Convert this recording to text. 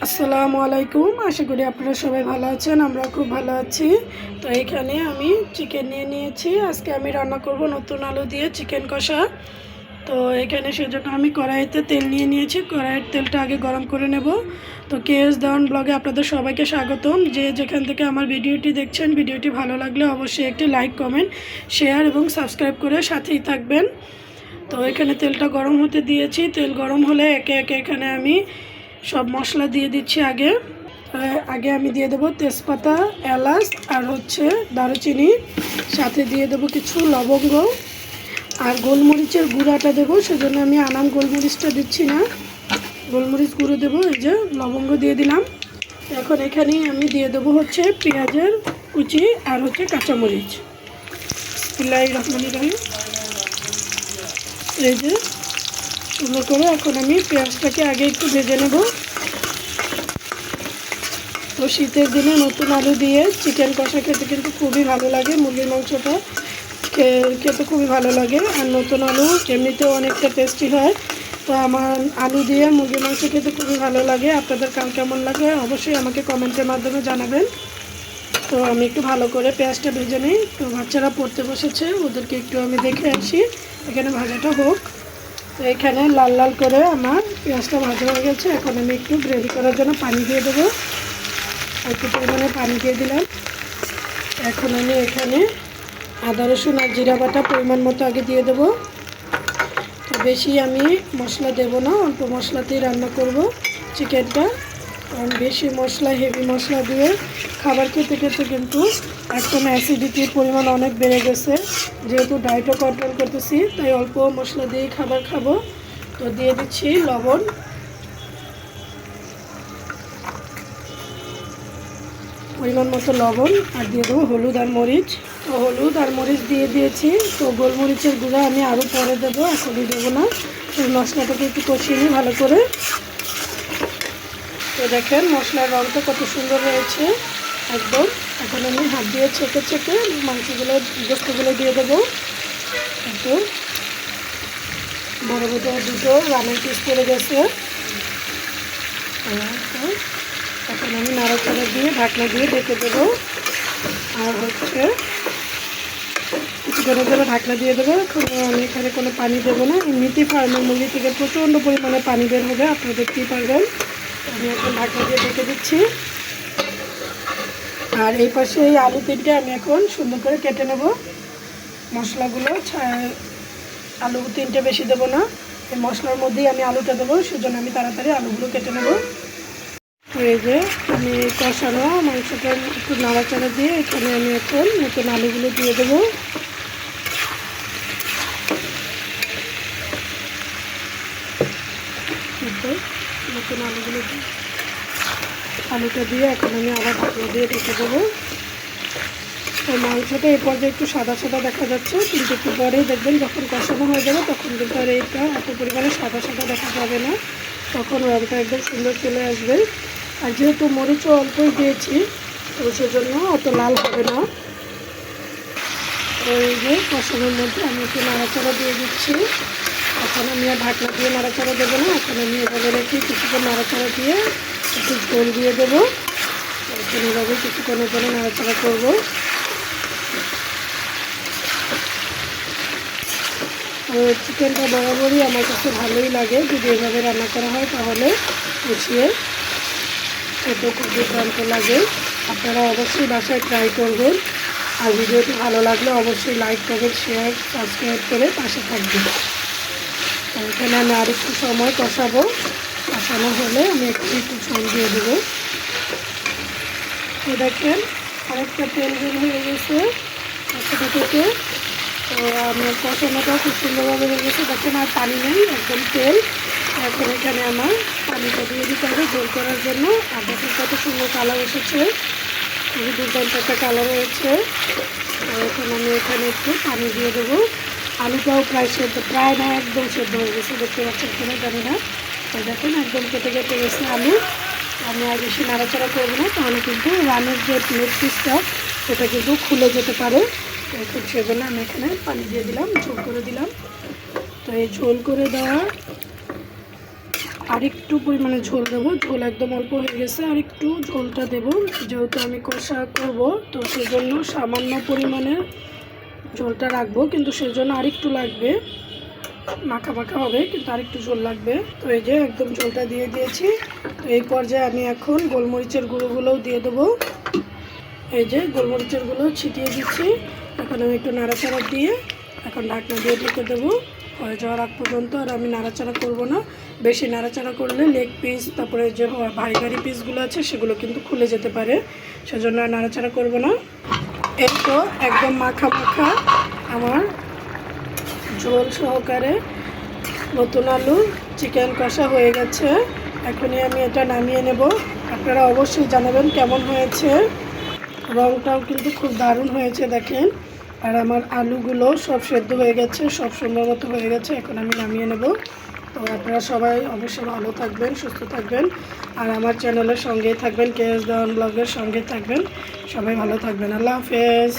আসসালামু আলাইকুম। আশা করি আপনারা সবাই ভালো আছেন। আমরা খুব ভালো আছি। তো এখানে আমি চিকেন নিয়ে নিয়েছি। আজকে আমি রান্না করব নতুন আলু দিয়ে চিকেন কষা। তো এখানে সেজন্য আমি কড়াইতে তেল নিয়ে নিয়েছি। কড়াইয়ের তেলটা আগে গরম করে নেব। তো কেএস দেওয়ান ব্লগে আপনাদের সবাইকে স্বাগতম। যে যেখান থেকে আমার ভিডিওটি দেখছেন, ভিডিওটি ভালো লাগলে অবশ্যই একটি লাইক, কমেন্ট, শেয়ার এবং সাবস্ক্রাইব করে সাথেই থাকবেন। তো এখানে তেলটা গরম হতে দিয়েছি। তেল গরম হলে একে একে এখানে আমি সব মশলা দিয়ে দিচ্ছি। আগে আমি দিয়ে দেবো তেজপাতা, এলাচ আর দারুচিনি, সাথে দিয়ে দেবো কিছু লবঙ্গ আর গোলমরিচের গুঁড়াটা দেবো। সেজন্য আমি আনাম গোলমরিচটা দিচ্ছি না, গোলমরিচ গুঁড়ো দেবো। এই যে লবঙ্গ দিয়ে দিলাম। এখন এখানেই আমি দিয়ে দেবো পেঁয়াজের কুচি আর কাঁচামরিচ। বিসমিল্লাহির রহমানির রহিম। এই যে সুন্দর করে এখন আমি পেঁয়াজটাকে আগে একটু ভেজে নেব। তো শীতের দিনে নতুন আলু দিয়ে চিকেন কষা খেতে কিন্তু খুবই ভালো লাগে। মুরগির মাংসটা খেতে খুবই ভালো লাগে। আর নতুন আলু এমনিতেও অনেকটা টেস্টি হয়। তো আমার আলু দিয়ে মুরগির মাংস খেতে খুবই ভালো লাগে। আপনাদের কেমন লাগে অবশ্যই আমাকে কমেন্টের মাধ্যমে জানাবেন। তো আমি একটু ভালো করে পেঁয়াজটা ভেজে নিই। তো বাচ্চারা পড়তে বসেছে, ওদেরকে একটু আমি দেখে আসি এখানে ভাজাটা হোক। তো এখানে লাল লাল করে আমার পেঁয়াজটা ভাজা হয়ে গেছে। এখন আমি একটু গ্রেভি করার জন্য পানি দিয়ে দেবো। একটু পরিমাণে পানি দিয়ে দিলাম। এখন আমি এখানে আদা রসুন আর জিরা বাটা পরিমাণ মতো আগে দিয়ে দেবো। তো বেশি আমি মশলা দেব না, অল্প মশলাতেই রান্না করব চিকেনটা। কারণ বেশি মশলা, হেভি মশলা দিয়ে খাবার খেতে খেতে কিন্তু এখন অ্যাসিডিটির পরিমাণ অনেক বেড়ে গেছে। যেহেতু ডায়েটও কন্ট্রোল করতেছি, তাই অল্প মশলা দিয়েই খাবার খাবো। তো দিয়ে দিচ্ছি লবণ, পরিমাণ মতো লবণ, আর দিয়ে দেবো হলুদ আর মরিচ। তো হলুদ আর মরিচ দিয়ে দিয়েছি। তো গোলমরিচের গুঁড়া আমি আরও পরে দেবো, এখনই দেবো না। তো মশলাটাকে একটু কষিয়ে নিই ভালো করে। তো দেখেন মশলার রঙটা কত সুন্দর হয়েছে একদম। এখন আমি হাত দিয়ে ছেঁকে ছেঁকে গোস্তগুলো দিয়ে দেবো। একটু বড় বড় দুটো রামের পিস পড়ে গেছে। এখন আমি নাড়াচাড়া দিয়ে ঢাকনা দিয়ে ঢেকে দেবো। আর কিছুক্ষণের জন্য ঢাকনা দিয়ে দেবো। এখন আমি এখানে কোনো পানি দেবো না। এমনিতেই ফার্মের মুরগি থেকে প্রচণ্ড পরিমাণে পানি বের হবে, আপনারা দেখতেই পারবেন। আমি এখন ঢাকনা দিয়ে ঢেকে দিচ্ছি। আর এই পাশে এই আলু তিনটে আমি এখন সুন্দর করে কেটে নেব। মশলাগুলো আলু তিনটে বেশি দেবো না, এই মশলার মধ্যেই আমি আলুটা দেবো। সেজন্য আমি তাড়াতাড়ি আলুগুলো কেটে নেব। তো এই যে আমি কষানো মাংসটা একটু নাড়াচাড়া দিয়ে এখানে আমি এখন নতুন আলুগুলো দিয়ে দেবো। নতুন আলুটা দিয়ে এখন আমি আবার ঢাকনা দিয়ে ঢেকে দেবো। তো মাংসটা এই পর্যায়ে একটু সাদা সাদা দেখা যাচ্ছে, কিন্তু একটু পরেই দেখবেন যখন কষানো হয়ে যাবে তখন কিন্তু আর এইটা এত পরিমাণে সাদা সাদা দেখা যাবে না। তখন রঙটা একদম সুন্দর চলে আসবে। আর যেহেতু মরিচও অল্পই দিয়েছি, তো সেজন্য অত লাল হবে না। তো এই যে কষানোর মধ্যে আমি একটু নাড়াচাড়া দিয়ে দিচ্ছি। এখন আমি আর ঢাকনা দিয়ে নাড়াচাড়া দেবো না। এখন আমি এভাবে রেখে কিছুক্ষণ নাড়াচাড়া দিয়ে একটু ঝোল দিয়ে দেবো। এখন এভাবে কিছুক্ষণের জন্য নাড়াচাড়া করবো। চিকেনটা বরাবরই আমার কাছে ভালোই লাগে। যদি এভাবে রান্না করা হয় তাহলে কষিয়ে খেতে খুব দুর্দান্ত লাগে। আপনারা অবশ্যই বাসায় ট্রাই করবেন। আর ভিডিওটি ভালো লাগলে অবশ্যই লাইক, কমেন্ট, শেয়ার, সাবস্ক্রাইব করে পাশে থাকবেন। এখানে আমি আর একটু সময় কষাবো। কষানো হলে আমি একটু ঝোল দিয়ে দেবো। তো দেখেন অনেকটা তেল বের হয়ে গেছে কষাটা থেকে। তো আমার কষানোটা খুব সুন্দরভাবে হয়ে গেছে। দেখেন আর পানি নেই, একদম তেল। এখন এখানে আমার পানিটা দিয়ে দিতে হবে ঝোল করার জন্য। আর দেখেন কত সুন্দর কালার এসেছে, খুবই দুর্দান্ত একটা কালার হয়েছে। এখন আমি এখানে একটু পানি দিয়ে দেবো। আলুটাও প্রায় না একদম সেদ্ধ হয়ে গেছে, দেখতে পাচ্ছেন কিনা জানি না। তো দেখুন একদম কেটে কেটে গেছে আলু। আমি আর বেশি নাড়াচাড়া করবো না, তাহলে কিন্তু রানের যে লেগ পিসটা সেটা কিন্তু খুলে যেতে পারে। এখন সেজন্য আমি এখানে পানি দিয়ে দিলাম, ঝোল করে দিলাম। তো এই ঝোল করে দেওয়া আরেকটু পরিমাণে ঝোল দেবো। ঝোল একদম অল্প হয়ে গেছে, আর একটু ঝোলটা দেবো, যেহেতু আমি কষা করব তো সেজন্য সামান্য পরিমাণে ঝোলটা রাখবো, কিন্তু সেজন্য আরেকটু লাগবে, মাখা মাখা হবে কিন্তু আরেকটু ঝোল লাগবে। তো এই যে একদম ঝোলটা দিয়ে দিয়েছি। তো এই পর্যায়ে আমি এখন গোলমরিচের গুঁড়োগুলোও দিয়ে দেবো। এই যে গোলমরিচের গুঁড়ো ছিটিয়ে দিচ্ছি। এখন আমি একটু নাড়াচাড়া দিয়ে এখন ঢাকনা দিয়ে ঢেকে দেবো হয়ে যাওয়ার আগ পর্যন্ত। আর আমি নাড়াচাড়া করব না, বেশি নাড়াচাড়া করলে লেগ পিস তারপরে যে ভারী ভারী পিসগুলো আছে সেগুলো কিন্তু খুলে যেতে পারে, সেজন্য আর নাড়াচাড়া করব না। এই তো একদম মাখা মাখা আমার ঝোল সহকারে নতুন আলুর চিকেন কষা হয়ে গেছে। এখনই আমি এটা নামিয়ে নেব। আপনারা অবশ্যই জানাবেন কেমন হয়েছে। রঙটাও কিন্তু খুব দারুণ হয়েছে দেখেন। আর আমার আলুগুলো সব সেদ্ধ হয়ে গেছে, সব সুন্দর মতো হয়ে গেছে। এখন আমি নামিয়ে নেব। তো আপনারা সবাই অবশ্যই ভালো থাকবেন, সুস্থ থাকবেন, আর আমার চ্যানেলের সঙ্গেই থাকবেন, কেএস দেওয়ান ব্লগের সঙ্গে থাকবেন। সবাই ভালো থাকবেন। আল্লাহ হাফেজ।